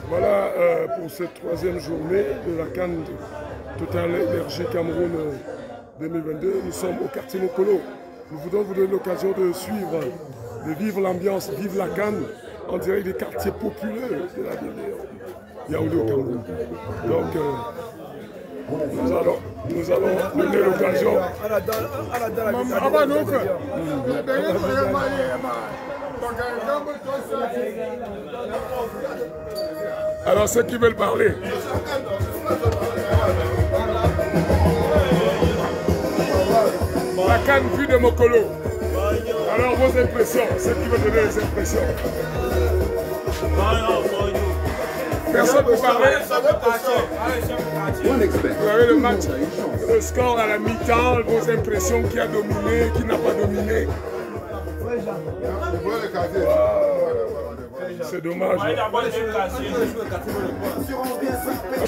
Voilà pour cette troisième journée de la CAN Total Énergie Cameroun 2022. Nous sommes au quartier Mokolo. Nous voudrons vous donner l'occasion de suivre, de vivre l'ambiance, vivre la CAN en direct des quartiers populaires de la ville de Yaoundé au Cameroun. Donc, nous allons donner l'occasion. Alors, ceux qui veulent parler. La CAN vue de Mokolo. Alors, vos impressions, ceux qui veulent donner les impressions. Personne ne peut parler. Vous avez le match, le score à la mi-temps, vos impressions, qui a dominé, qui n'a pas dominé. C'est dommage.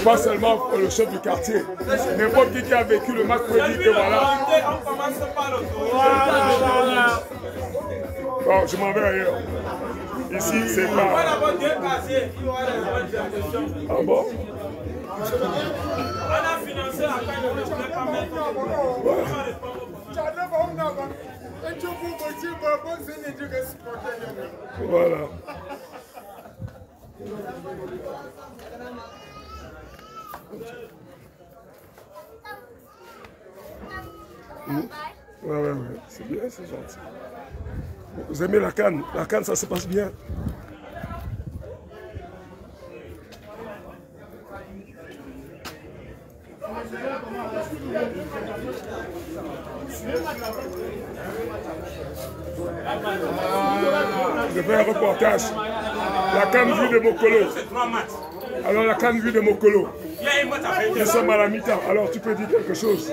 Pas seulement le chef du quartier. N'importe qui a vécu le match peut dire que voilà. Bon, je m'en vais ailleurs. Ici, c'est pas... Ah bon? On a financé la caille, on ne voulait pas mettre. Voilà. Ouais, c'est bien, c'est gentil. Vous aimez la CAN? La CAN, ça se passe bien. Je fais un reportage. La CAN vue de Mokolo. Alors la CAN vue de Mokolo. Nous sommes à la mi-temps. Alors tu peux dire quelque chose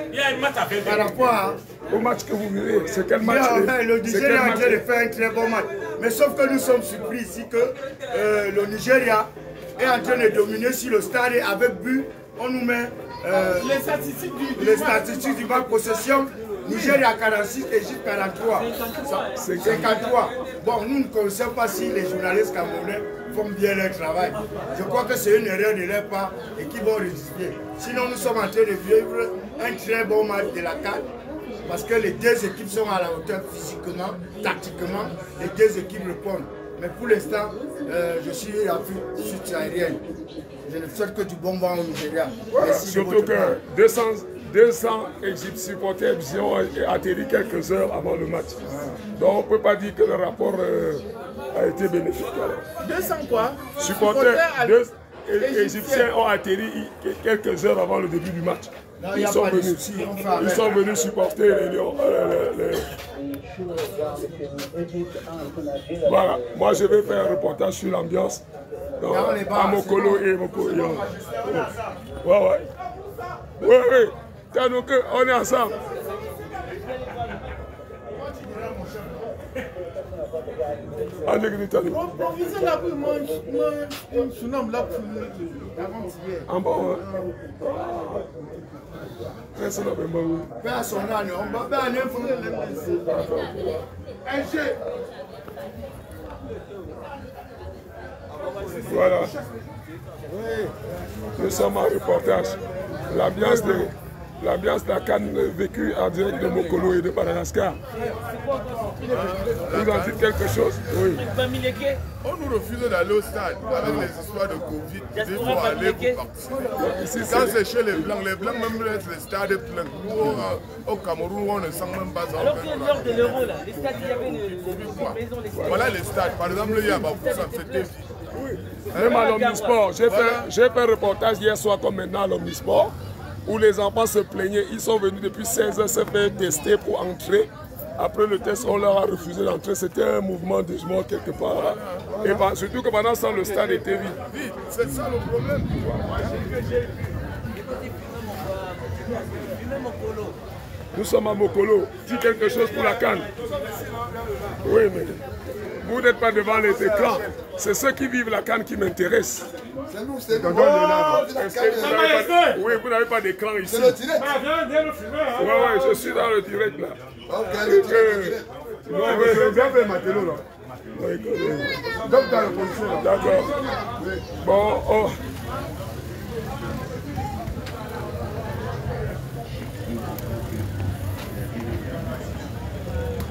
par rapport au match que vous vivez. C'est quel match? Le Nigeria est en train de faire un très bon match. Mais sauf que nous sommes surpris ici que le Nigeria est en train de dominer sur le stade et avec but, on nous met les statistiques du match possession. Nigeria 46, Égypte 43. 53. Bon, nous ne connaissons pas si les journalistes camerounais font bien leur travail. Je crois que c'est une erreur de leur part et qu'ils vont résister. Sinon, nous sommes en train de vivre un très bon match de la CAN parce que les deux équipes sont à la hauteur physiquement, tactiquement, les deux équipes répondent. Mais pour l'instant, je suis à chute aérienne. Je ne souhaite que du bon vent au Nigeria. Merci. Surtout que 200 Égyptiens supporters ont atterri quelques heures avant le match. Donc on ne peut pas dire que le rapport a été bénéfique. Alors. 200 quoi? Supporters égyptiens ont atterri quelques heures avant le début du match. Non, ils sont venus supporter les Lions. Voilà, moi je vais faire un reportage sur l'ambiance à Mokolo et Mokolo. Ouais. Oui. On est ensemble. Proviseur là pour mon surnom là pour avant-hier. En bon. Voilà. Nous sommes en reportage. L'ambiance de la CAN vécue en direct de Mokolo et de Madagascar. Vous en dites quelque chose? Oui. On nous refuse d'aller au stade avec les histoires de Covid. Il faut aller pour participer. Quand c'est chez les Blancs même laissent les stades pleins. Nous, au Cameroun, on ne sent même pas ça. Alors que lors de l'euro, les stades, il y avait les voilà les stades. Par exemple, il y a Bafoussam, c'était... Même à l'Omnisport, j'ai fait un reportage hier soir comme maintenant à l'Omnisport, où les enfants se plaignaient. Ils sont venus depuis 16 heures se faire tester pour entrer. Après le test, on leur a refusé d'entrer. C'était un mouvement de jugement quelque part. Et surtout que pendant ça, le stade était vide. C'est ça le problème. Nous sommes à Mokolo. Dis quelque chose pour la CAN. Oui, mais vous n'êtes pas devant les écrans. C'est ceux qui vivent la CAN qui m'intéressent. C'est nous, c'est nous. Oui, vous n'avez pas d'écran ici. C'est le direct. Ouais, je suis dans le direct là. Ok, le direct. Je viens faire ma télé là. Donc dans le condition. D'accord. Bon, oh.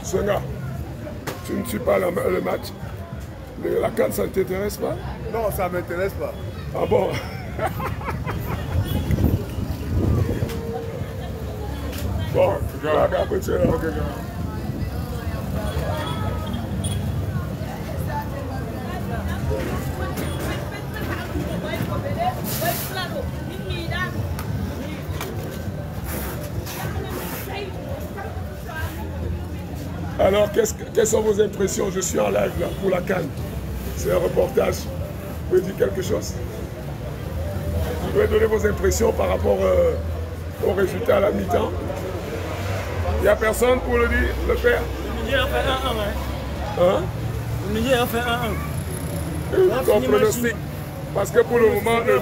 Senga, tu ne suis pas le match. La CAN, ça ne t'intéresse pas? Non, ça ne m'intéresse pas. Ah bon? Bon, regarde, c'est là. Alors, quelles sont vos impressions? Je suis en live là pour la CAN. C'est un reportage. Vous pouvez dire quelque chose? Vous pouvez donner vos impressions par rapport au résultat à la mi-temps. Il n'y a personne pour le dire, le faire? Le Niger a fait 1-1. Hein? Le Niger a fait 1-1. Ton pronostic. Parce que pour le moment, le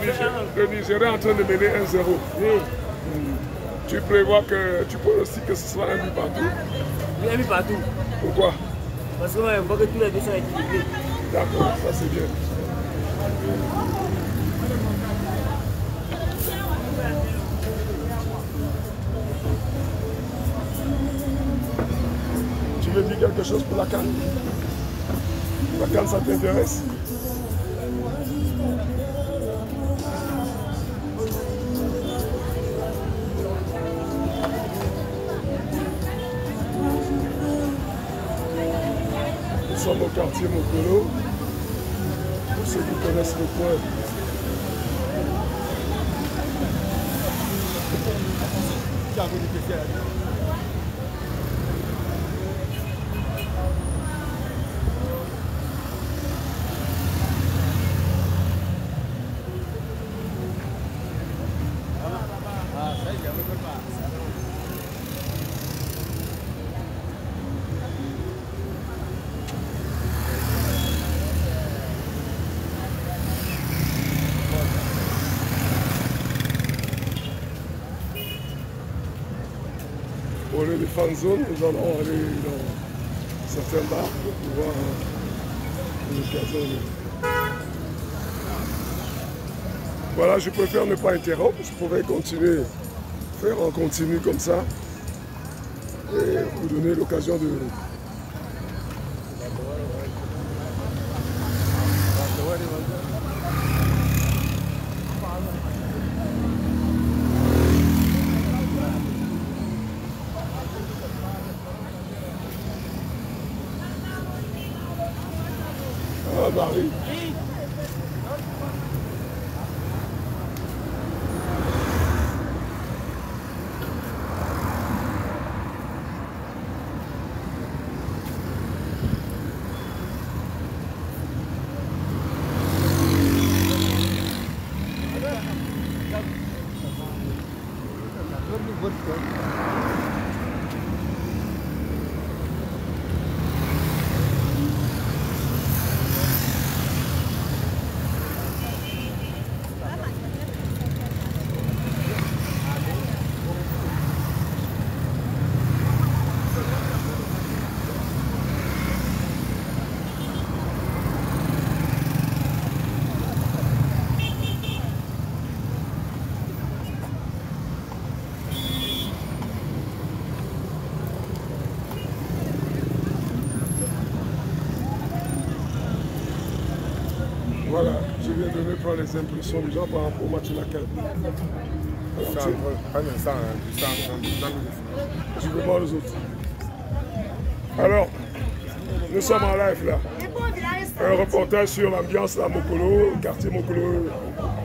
Nigeria est en train de mener 1-0. Oui. Tu prévois que tu pronostiques que ce sera un but partout? Il y a un but partout. Pourquoi? Parce qu'on voit que tous les deux sont équilibrés. D'accord, ça c'est bien. Tu veux dire quelque chose pour la CAN? La CAN, ça t'intéresse? Nous sommes au quartier Mokolo. Pour ceux qui connaissent le coin. Pour les fan zones, nous allons aller dans certains bars pour pouvoir l'occasion de... Voilà, je préfère ne pas interrompre, je pourrais continuer, faire en continu comme ça et vous donner l'occasion de... Ah, Marie. Voilà, je viens de me prendre les impressions des gens par rapport au match de la CAN. Je vais voir les autres. Alors, nous sommes en live là. Un reportage sur l'ambiance à Mokolo, quartier Mokolo,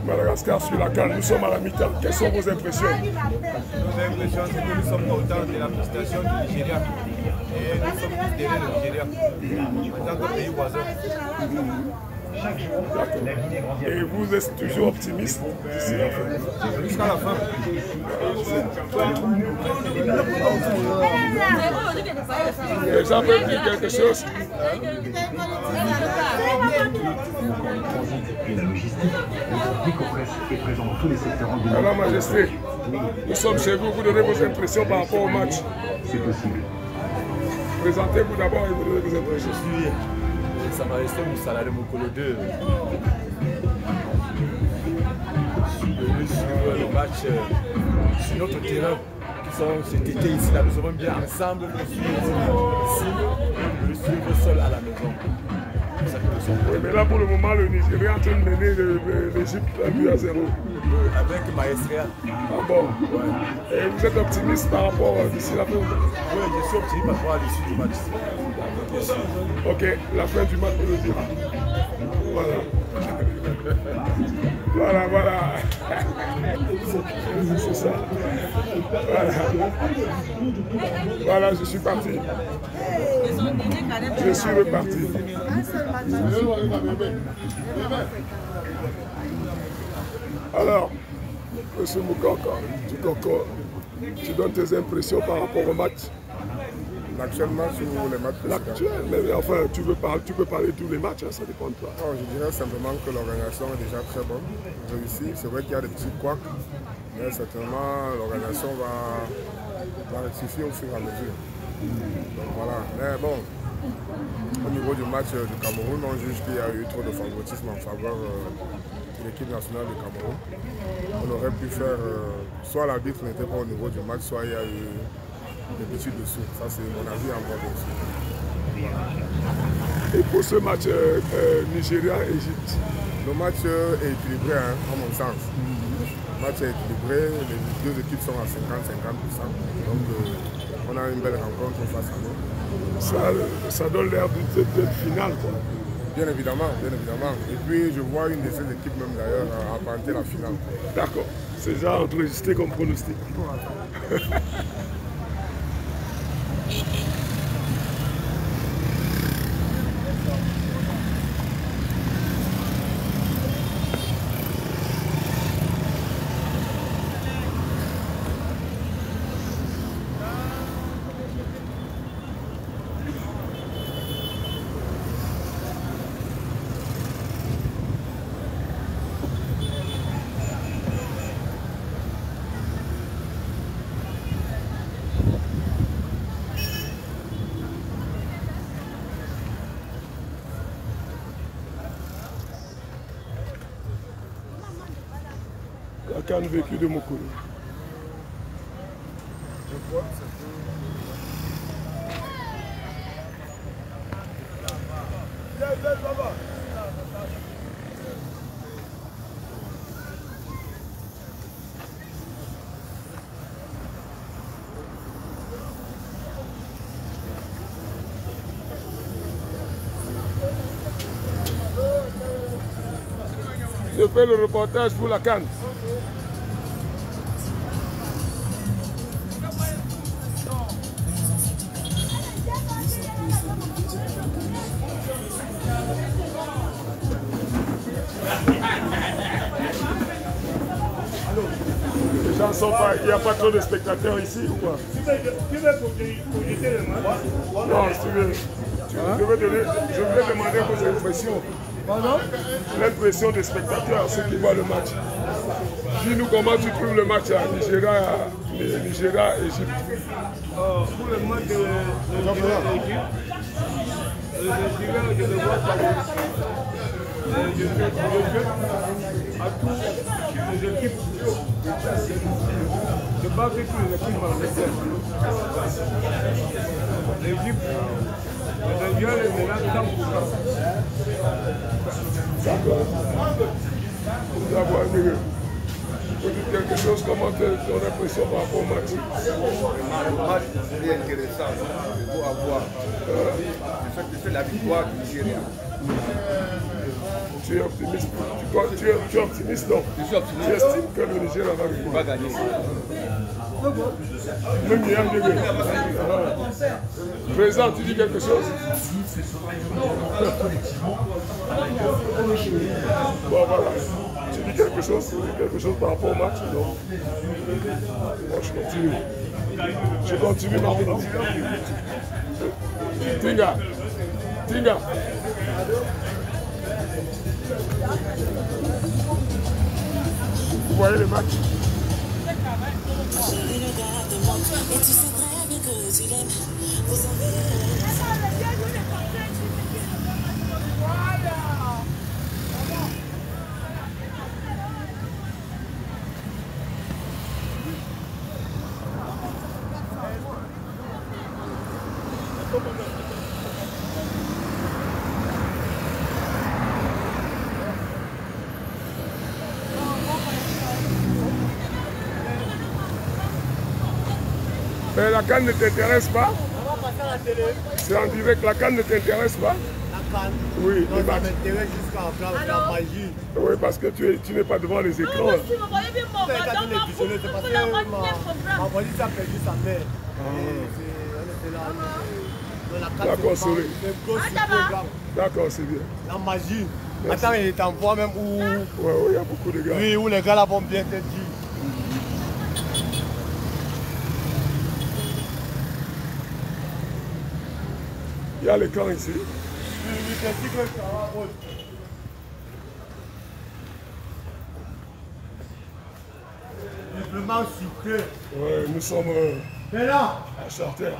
Madagascar, sur la CAN. Nous sommes à la mi-temps. Quelles sont vos impressions? Nos impressions, c'est que nous sommes contents de la prestation du Nigeria. Et nous sommes tous derrière le Nigeria, en tant que pays voisin. Et vous êtes toujours optimiste d'ici la fin? Jusqu'à la fin. Les gens peuvent dire quelque chose. Et la logistique, le groupe Nicopresse est présent dans tous les secteurs environnants. Alors, Majesté, nous sommes chez vous, vous donnez vos impressions par rapport au match. C'est possible. Présentez-vous d'abord et vous donnez vos impressions. Je suis Sa Majesté Moussala de Mokolo 2. Je suis venu suivre le match sur notre terrain qui sont cet été ici. Là, nous sommes bien ensemble, nous suivons ici, nous suivons seul à la maison. Oui, mais là pour le moment, le Nigeria est en train de mener l'Égypte 1-0. Avec Maestria. Ah bon? Ouais. Et vous êtes optimiste par rapport d'ici la fin? Oui, je suis optimiste par rapport à l'issue du match. Ok, la fin du match, on le dira. Voilà. Voilà. C'est ça. Voilà, je suis parti. Je suis reparti. Alors, M. Moukoko, tu donnes tes impressions par rapport au match? L'actuellement sur les matchs précédents. L'actuel, mais enfin, tu peux parler de tous les matchs, hein, ça dépend de toi. Non, je dirais simplement que l'organisation est déjà très bonne, réussie. C'est vrai qu'il y a des petits couacs, mais certainement l'organisation va rectifier au fur et à mesure. Donc voilà, mais bon, au niveau du match du Cameroun, on juge qu'il y a eu trop de favoritisme en faveur de l'équipe nationale du Cameroun. On aurait pu faire, soit l'arbitre n'était pas au niveau du match, soit il y a eu des petits dessous. Ça, c'est mon avis en mode aussi. Voilà. Et pour ce match Nigeria-Égypte? Le match est équilibré, hein, à mon sens. Le match est équilibré, les deux équipes sont à 50-50%. Donc, on a une belle rencontre face à nous. Ça donne l'air d'être finale, quoi. Bien évidemment, bien évidemment. Et puis, je vois une de ces équipes même d'ailleurs apparenter la finale. D'accord. C'est déjà enregistré comme pronostic. La canne vécue de Mokolo. Je crois que c'est Je fais le reportage pour la canne. Les gens sont pas, il n'y a pas trop de spectateurs ici ou quoi? Tu veux projeter le match? Non, si tu veux. Je vais demander vos impressions. L'impression des spectateurs, ceux qui voient le match. Dis-nous comment tu trouves le match à Nigeria-Égypte. Pour le match de Nigeria-Égypte, je le vois pas. Je souhaite à toutes les équipes de battre toutes les équipes adversaires. L'Égypte, le Nigeria est maintenant 100%. D'accord. Vous dites quelque chose, comment ton impression par rapport au match? Le match est intéressant, il faut avoir le fait de la victoire du Nigeria. Tu es optimiste? Tu es optimiste, non? Je suis optimiste. Tu estimes que le Nigeria va gagner? Même hier, Président, tu dis quelque chose? Bon, voilà. Tu dis quelque chose par rapport au match? Non. Moi, je continue. Je continue, Marvin. Tinga. Tinga. Vous voyez le match? Et tu sais très bien que tu l'aimes. Vous avez... Mais la canne ne t'intéresse pas? On va passer à la télé. C'est en direct, la canne ne t'intéresse pas? La canne? Oui, non, ça m'intéresse jusqu'à la magie. Oui, parce que tu n'es pas devant les écrans. Ma voisine a perdu sa mère. Elle était là. D'accord, c'est d'accord, c'est bien. La magie. Attends, il est en voie même où... Oui, il y a beaucoup de gars. Oui, où les gars là vont bien te dire. Il y a l'écran ici. Oui, c'est si que ça va. Simplement sucré. Oui, nous sommes à Charter.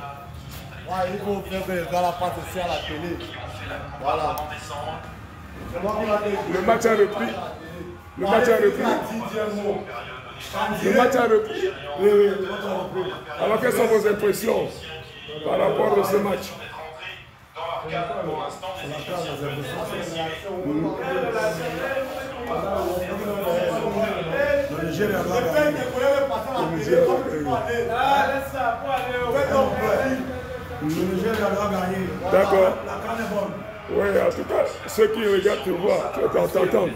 Ouais, il faut faire que les gars là passent aussi à la télé. Voilà. Le match a repris. Le match a repris. Le match a repris. Alors, quelles sont vos impressions par rapport à ce match? Pour l'instant, le Nigeria va gagner. D'accord. La canne est bonne. Oui, en tout cas, ceux qui regardent te voient, tu t'entends.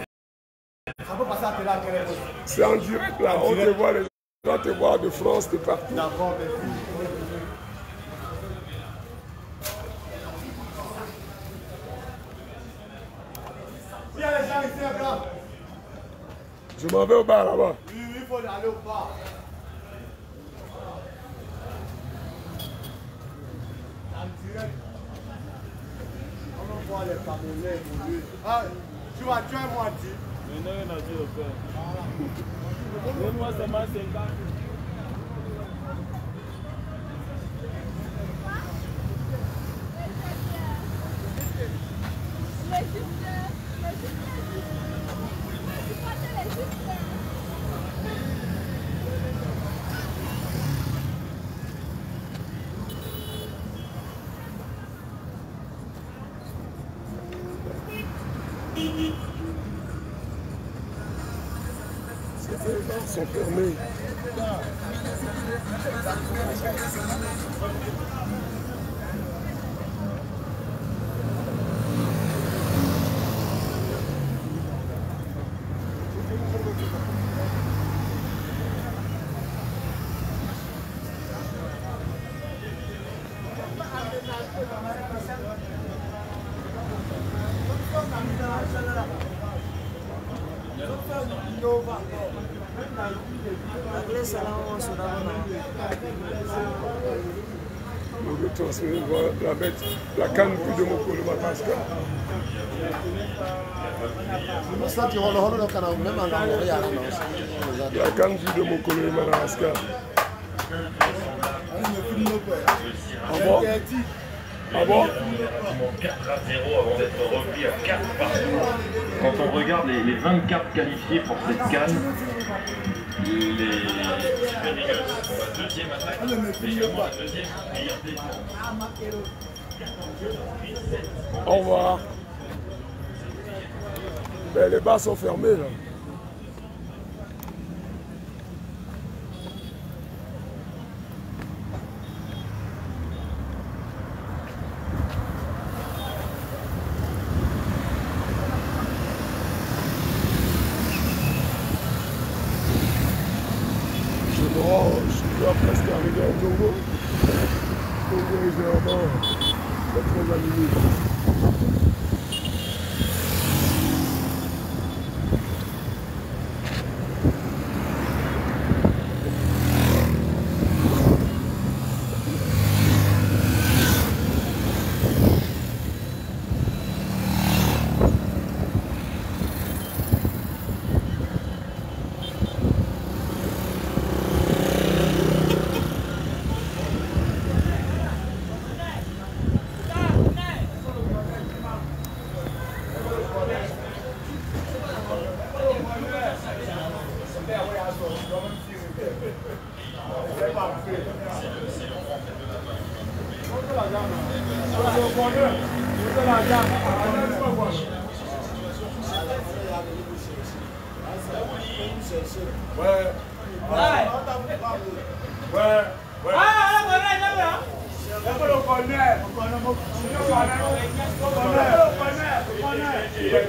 C'est en direct là, on te voit, les gens te voient de France, de partout. D'accord, il y a les gens ici, là. Je m'en vais au bar là-bas. Oui, il faut aller au bar. En direct. On va voir les Camerounais évoluer. Ah, tu es moi, tu. Mais non, il a dit le faire. Mais moi, c'est ma 50. Les bars sont fermés. Je vais transférer la canne de Mokolo Madagascar. La canne de Mokolo Madagascar. Ah bon? Ah bon? 4-0 avant d'être repris à 4 partout. Quand on regarde les 24 qualifiés pour cette canne, les Super Eagles pour la deuxième attaque, légèrement la deuxième meilleure défense. Au revoir. Ben, les bars sont fermés là. Je dois presque arriver au Congo. Congo est vraiment très animé.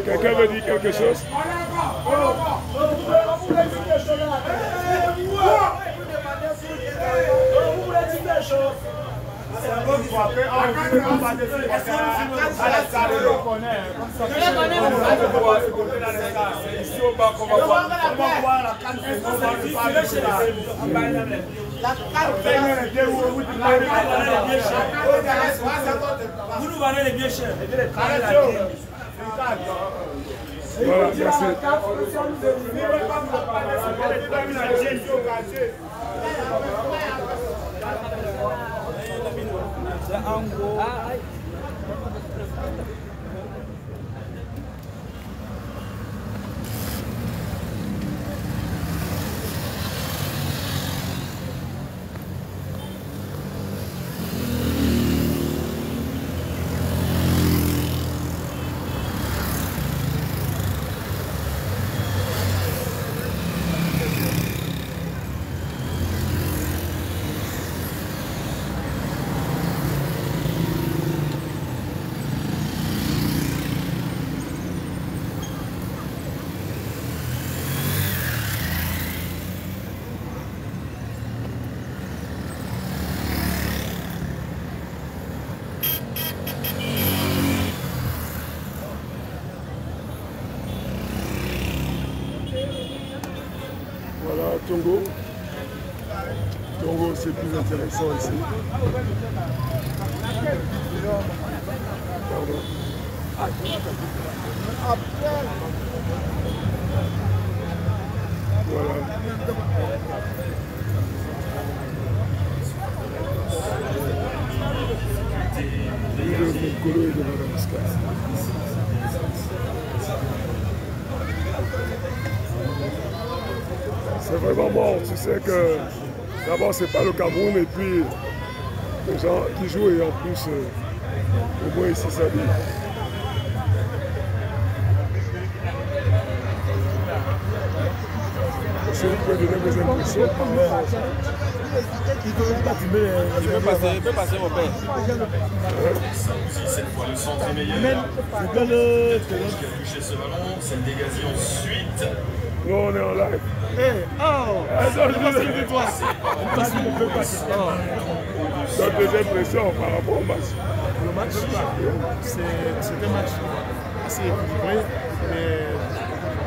Quelqu'un veut dire quelque chose? Vous nous vendez les vieux chers. Voilà, merci. Voilà, Tongo. Tongo, c'est plus intéressant ici. Pardon. Voilà. Le Mokolo et de Madagascar. C'est vraiment bon, tu sais que d'abord c'est pas le Cameroun et puis les gens qui jouent et en plus au moins ici ça dit. Est-ce que vous pouvez donner vos impressions? Il peut passer mon père. Cette fois le centre est meilleur. Qui a touché ce ballon, c'est dégagé ensuite. Nous on est en live. Donc des impressions par rapport au match. Le match, c'est un match assez équilibré, mais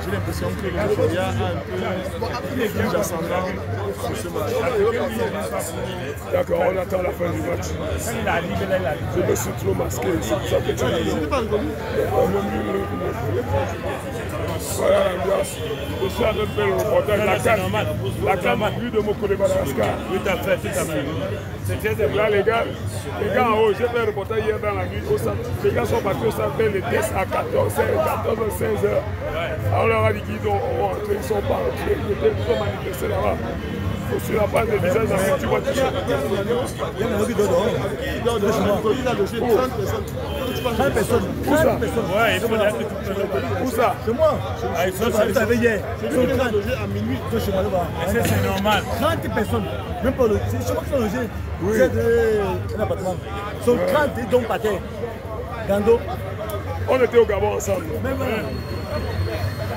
j'ai l'impression que le Nigeria a un peu négligé ascendant sur ce match. D'accord, on attend la fin du match. Je me suis trop masqué, c'est pour ça que tu as dit. Voilà l'ambiance. Je suis en train de faire le reportage. La canne plus de Mokolo Madagascar. Tout à fait, tout à fait. Là, les gars en haut, j'ai fait un reportage hier dans la nuit au centre. Les gars sont partis au centre faire les tests à 14h, 16h. Alors, on leur a dit qu'ils sont pas entrés, ils sont manifestés là-bas. Sur la base des visages dans les petits voitures. Il y en a qui dort. Il dort de chez moi. Il a logé 30 personnes. 30 personnes. Où ça? Ouais, il faut dire que où ça? C'est moi. Ils sont arrivés hier. Ils sont logés à minuit de chez moi là-bas. C'est normal. 30 personnes. Même pas le. C'est chez moi qui sont logés. C'est un appartement. Ils sont 30 et donc par terre. Gando. On était au Gabon ensemble.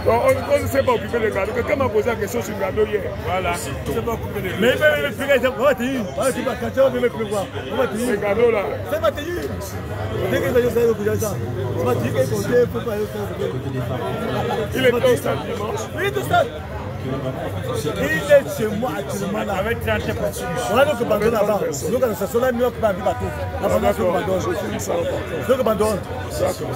Donc, on ne s'est pas occupé de Gado. Quelqu'un m'a posé la question sur Gado hier. Voilà. On ne s'est pas occupé de Gado. Mais on va te dire. C'est Gado là. C'est ma tenue. Dès que je vais au ça. On va dire qu'il faut pas aller au stade. Il était au stade dimanche. Oui, tout ça. Il est chez moi actuellement là. Avec 30 personnes. On a donc abandonné là-bas. Donc, ça soit là, New York, pas bateau. Donc, abandonne. D'accord.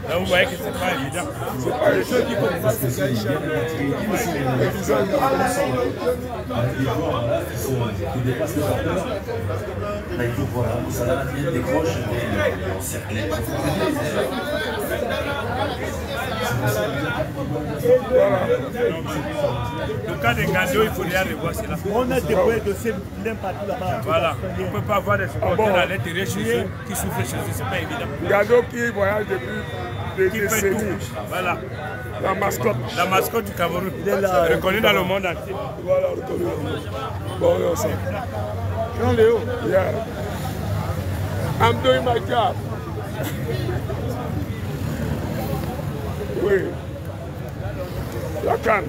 Là, vous voyez que c'est pas évident. C'est pas les choses qui commencent à se gagner. Là, il faut voir, ça vient décroche, mais encerclé. Le cas des Ngando, il faudrait revoir cela. On a des dossiers plein partout là-bas. Voilà, on ne peut pas avoir des supporters à l'intérieur chez eux qui souffrent chez eux, c'est pas évident. Ngando qui voyage depuis des décennies. Voilà. La mascotte. La mascotte du Cameroun. Reconnue dans le monde entier. Voilà, reconnue dans le monde. Bon, on est ensemble. Léo. Yeah. I'm doing my job. Oui. La canne.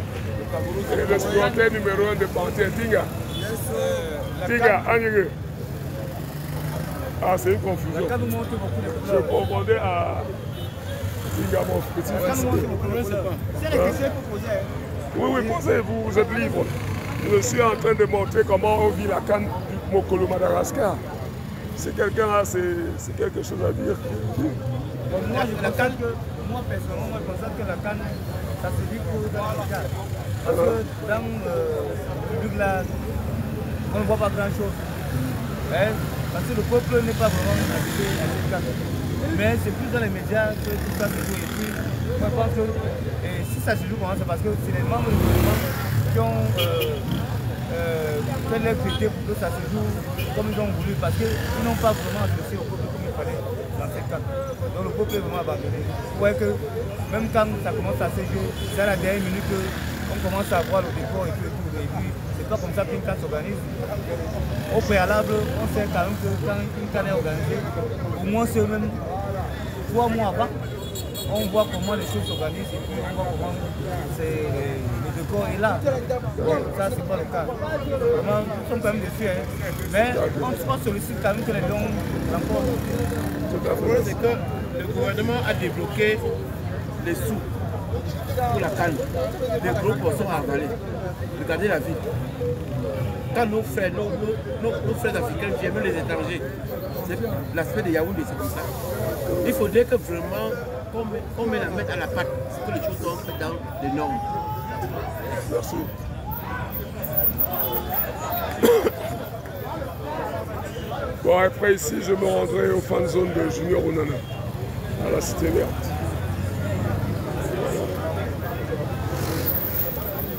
C'est le supporter numéro 1 de Panthère. Tinga. Tinga, Anyege. Ah, c'est une confusion. Je confondais à Tinga, mon petit fils. Oui, oui, posez-vous, vous êtes libre. Je suis en train de montrer comment on vit la canne du Mokolo Madagascar. Si quelqu'un a quelque chose à dire. Moi, personnellement, je constate que la canne, ça se vit pour dans le cas. Parce que dans le public là, on ne voit pas grand chose. Parce que le peuple n'est pas vraiment habitué à cette canne. Mais c'est plus dans les médias que tout ça se joue. Et puis, moi, je pense que si ça se joue comment, c'est parce que c'est les membres du gouvernement qui ont fait leur critiques pour que ça se joue comme ils ont voulu. Parce qu'ils n'ont pas vraiment associé au peuple comme il fallait dans cette canne. Donc le peuple est vraiment abandonné. Vous voyez que même quand ça commence à se jouer, c'est à la dernière minute qu'on commence à voir le décor et tout. Et puis c'est pas comme ça qu'une canne s'organise. Au préalable, on sait quand même que quand une canne est organisée, au moins c'est même 3 mois avant, on voit comment les choses s'organisent et puis on voit comment le décor est là. Bon, ça c'est pas le cas. Vraiment, nous sommes quand même déçus. Mais on sollicite quand même que les dons encore. Le problème c'est que le gouvernement a débloqué les sous pour la canne. Les gros poissons à avaler. Regardez la ville. Quand nos frères, nos frères africains viennent, même les étrangers, l'aspect de Yaoundé, c'est comme ça. Il faudrait que vraiment qu'on met la mettre à la patte, que les choses soient faites dans les normes. Merci. Bon, après ici, je me rendrai au fan zone de Junior Onana, à la Cité Verte.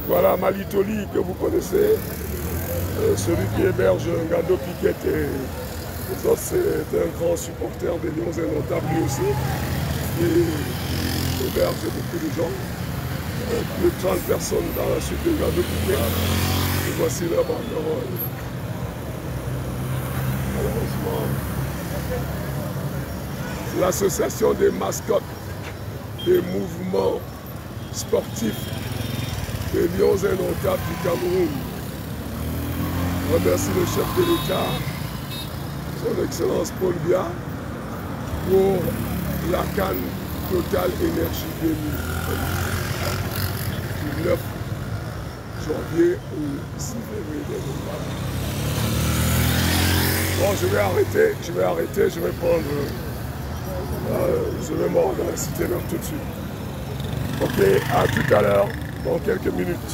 Voilà Malitoli que vous connaissez, celui qui héberge Ngando Piquet et les autres, c'est un grand supporter des Lions Indomptables lui aussi, qui héberge beaucoup de gens. Plus de 30 personnes dans la suite de Ngando Piquet. Et voici leur banderole. L'association des mascottes des mouvements sportifs des Lions Indomptables du Cameroun. Je remercie le chef de l'État, son Excellence Paul Biya, pour la canne Total Énergie 2000. Du 9 janvier au 6 février 2020. Bon, je vais arrêter, je vais prendre, je vais me rendre dans la Cité Verte tout de suite. Ok, à tout à l'heure, dans quelques minutes.